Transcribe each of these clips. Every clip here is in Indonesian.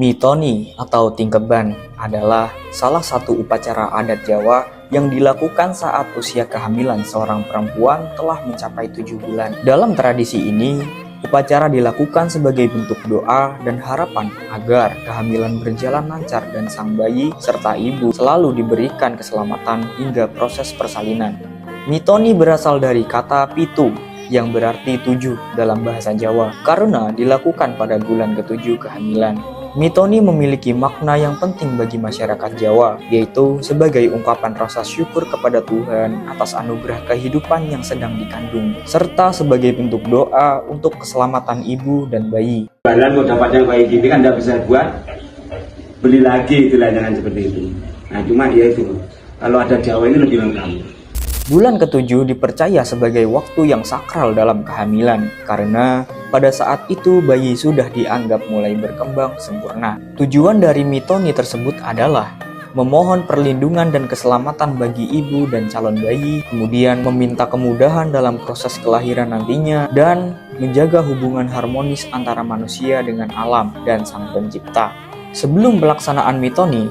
Mitoni atau tingkeban adalah salah satu upacara adat Jawa yang dilakukan saat usia kehamilan seorang perempuan telah mencapai 7 bulan. Dalam tradisi ini, upacara dilakukan sebagai bentuk doa dan harapan agar kehamilan berjalan lancar dan sang bayi serta ibu selalu diberikan keselamatan hingga proses persalinan. Mitoni berasal dari kata pitu yang berarti 7 dalam bahasa Jawa karena dilakukan pada bulan ke-7 kehamilan. Mitoni memiliki makna yang penting bagi masyarakat Jawa, yaitu sebagai ungkapan rasa syukur kepada Tuhan atas anugerah kehidupan yang sedang dikandung, serta sebagai bentuk doa untuk keselamatan ibu dan bayi. Kalian mau dapat yang baik ini kan tidak bisa buat beli lagi, itulah jangan seperti itu. Nah cuma ya itu, kalau ada Jawa ini lebih lengkap. Bulan ke-7 dipercaya sebagai waktu yang sakral dalam kehamilan karena pada saat itu bayi sudah dianggap mulai berkembang sempurna. Tujuan dari mitoni tersebut adalah memohon perlindungan dan keselamatan bagi ibu dan calon bayi, kemudian meminta kemudahan dalam proses kelahiran nantinya, dan menjaga hubungan harmonis antara manusia dengan alam dan sang pencipta. Sebelum pelaksanaan mitoni,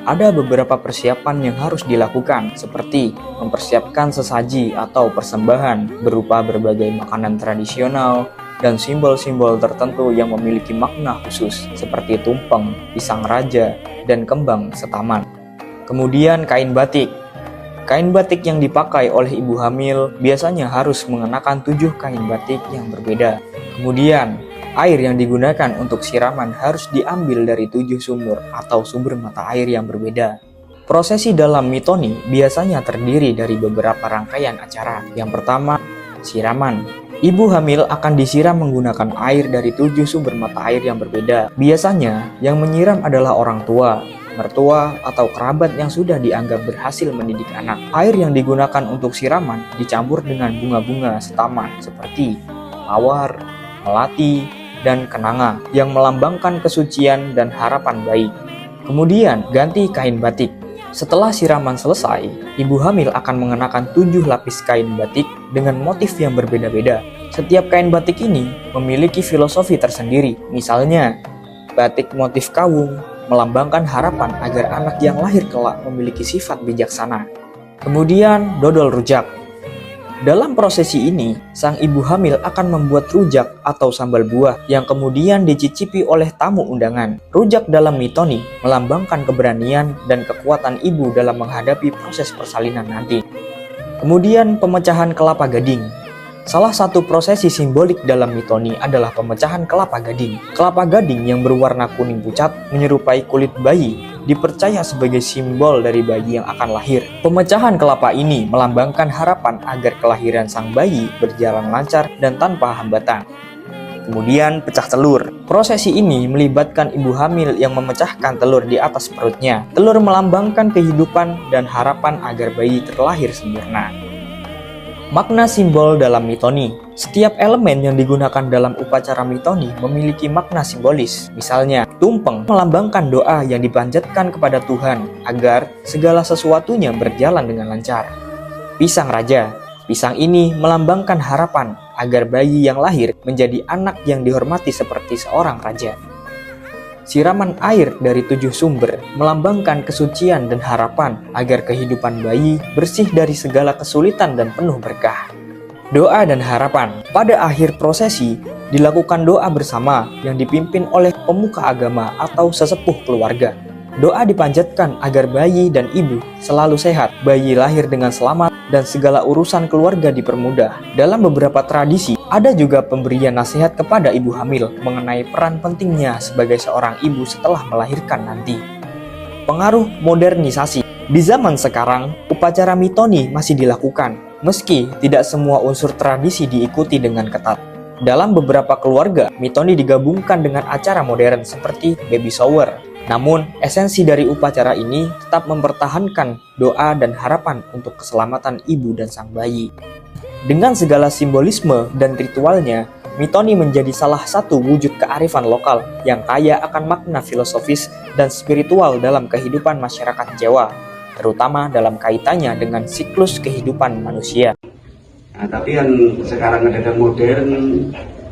ada beberapa persiapan yang harus dilakukan, seperti mempersiapkan sesaji atau persembahan berupa berbagai makanan tradisional dan simbol-simbol tertentu yang memiliki makna khusus, seperti tumpeng, pisang raja, dan kembang setaman. Kemudian kain batik. Kain batik yang dipakai oleh ibu hamil biasanya harus mengenakan 7 kain batik yang berbeda. Kemudian, air yang digunakan untuk siraman harus diambil dari 7 sumur atau sumber mata air yang berbeda. Prosesi dalam mitoni biasanya terdiri dari beberapa rangkaian acara. Yang pertama, siraman. Ibu hamil akan disiram menggunakan air dari 7 sumber mata air yang berbeda. Biasanya, yang menyiram adalah orang tua, mertua, atau kerabat yang sudah dianggap berhasil mendidik anak. Air yang digunakan untuk siraman dicampur dengan bunga-bunga setaman seperti mawar, melati, dan kenanga yang melambangkan kesucian dan harapan baik. Kemudian ganti kain batik. Setelah siraman selesai, ibu hamil akan mengenakan 7 lapis kain batik dengan motif yang berbeda-beda. Setiap kain batik ini memiliki filosofi tersendiri. Misalnya, batik motif kawung melambangkan harapan agar anak yang lahir kelak memiliki sifat bijaksana. Kemudian dodol rujak. Dalam prosesi ini, sang ibu hamil akan membuat rujak atau sambal buah yang kemudian dicicipi oleh tamu undangan. Rujak dalam mitoni melambangkan keberanian dan kekuatan ibu dalam menghadapi proses persalinan nanti. Kemudian pemecahan kelapa gading. Salah satu prosesi simbolik dalam mitoni adalah pemecahan kelapa gading. Kelapa gading yang berwarna kuning pucat menyerupai kulit bayi dipercaya sebagai simbol dari bayi yang akan lahir. Pemecahan kelapa ini melambangkan harapan agar kelahiran sang bayi berjalan lancar dan tanpa hambatan. Kemudian pecah telur. Prosesi ini melibatkan ibu hamil yang memecahkan telur di atas perutnya. Telur melambangkan kehidupan dan harapan agar bayi terlahir sempurna. Makna simbol dalam mitoni. Setiap elemen yang digunakan dalam upacara mitoni memiliki makna simbolis. Misalnya, tumpeng melambangkan doa yang dipanjatkan kepada Tuhan agar segala sesuatunya berjalan dengan lancar. Pisang raja. Pisang ini melambangkan harapan agar bayi yang lahir menjadi anak yang dihormati seperti seorang raja. Siraman air dari 7 sumber melambangkan kesucian dan harapan agar kehidupan bayi bersih dari segala kesulitan dan penuh berkah. Doa dan harapan. Pada akhir prosesi, dilakukan doa bersama yang dipimpin oleh pemuka agama atau sesepuh keluarga. Doa dipanjatkan agar bayi dan ibu selalu sehat, bayi lahir dengan selamat, dan segala urusan keluarga dipermudah. Dalam beberapa tradisi, ada juga pemberian nasihat kepada ibu hamil mengenai peran pentingnya sebagai seorang ibu setelah melahirkan nanti. Pengaruh modernisasi. Di zaman sekarang, upacara mitoni masih dilakukan, meski tidak semua unsur tradisi diikuti dengan ketat. Dalam beberapa keluarga, mitoni digabungkan dengan acara modern seperti baby shower. Namun, esensi dari upacara ini tetap mempertahankan doa dan harapan untuk keselamatan ibu dan sang bayi. Dengan segala simbolisme dan ritualnya, mitoni menjadi salah satu wujud kearifan lokal yang kaya akan makna filosofis dan spiritual dalam kehidupan masyarakat Jawa, terutama dalam kaitannya dengan siklus kehidupan manusia. Nah, tapi yang sekarang ada modern,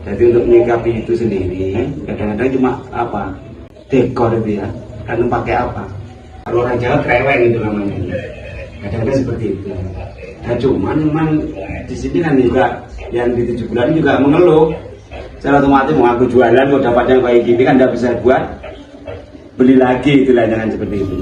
jadi untuk menyikapi itu sendiri, kadang-kadang cuma dekor itu ya, kan pakai apa? Kalau orang Jawa kreweng itu namanya. Kadang-kadang seperti itu. Nah cuman memang di sini kan juga yang di 7 bulan juga mengeluh. Secara otomatis mau aku jualan kok dapatnya kayak gini kan tidak bisa buat beli lagi, itu jangan seperti itu.